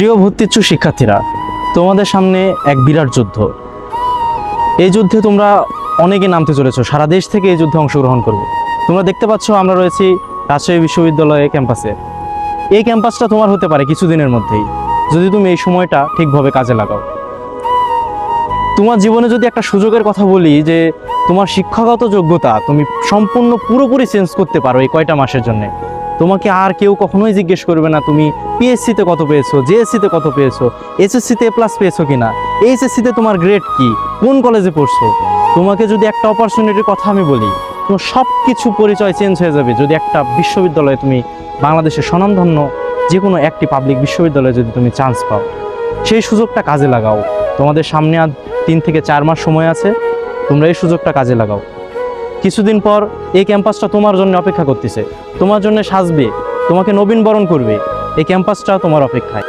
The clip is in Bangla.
প্রিয় ভর্তিচ্ছু শিক্ষার্থীরা, তোমাদের সামনে এক বিরাট যুদ্ধ। এই যুদ্ধে তোমরা অনেকে নামতে চলেছো, সারা দেশ থেকে এই যুদ্ধে অংশগ্রহণ করবে। তোমরা দেখতে পাচ্ছ আমরা রয়েছি রাজশাহী বিশ্ববিদ্যালয়ে ক্যাম্পাসে। এই ক্যাম্পাসটা তোমার হতে পারে কিছুদিনের মধ্যেই, যদি তুমি এই সময়টা ঠিকভাবে কাজে লাগাও। তোমার জীবনে যদি একটা সুযোগের কথা বলি, যে তোমার শিক্ষাগত যোগ্যতা তুমি সম্পূর্ণ পুরোপুরি চেঞ্জ করতে পারো এই কয়টা মাসের জন্য। তোমাকে আর কেউ কখনোই জিজ্ঞেস করবে না তুমি পিএসসিতে কত পেয়েছো, জেএসসিতে কত পেয়েছো, এসএসসিতে A+ পেয়েছো কিনা, এইচএসসিতে তোমার গ্রেড কি, কোন কলেজে পড়ছো। তোমাকে যদি একটা অপরচুনিটির কথা আমি বলি, তোমার সব কিছু পরিচয় চেঞ্জ হয়ে যাবে যদি একটা বিশ্ববিদ্যালয়ে তুমি, বাংলাদেশের স্বনামধন্য যে কোনো একটি পাবলিক বিশ্ববিদ্যালয়ে যদি তুমি চান্স পাও, সেই সুযোগটা কাজে লাগাও। তোমাদের সামনে আর 3 থেকে 4 মাস সময় আছে, তোমরা এই সুযোগটা কাজে লাগাও। কিছুদিন পর এই ক্যাম্পাসটা তোমার জন্য অপেক্ষা করতেছে, তোমার জন্য সাজবে, তোমাকে নবীনবরণ করবে। এই ক্যাম্পাসটা তোমার অপেক্ষায়।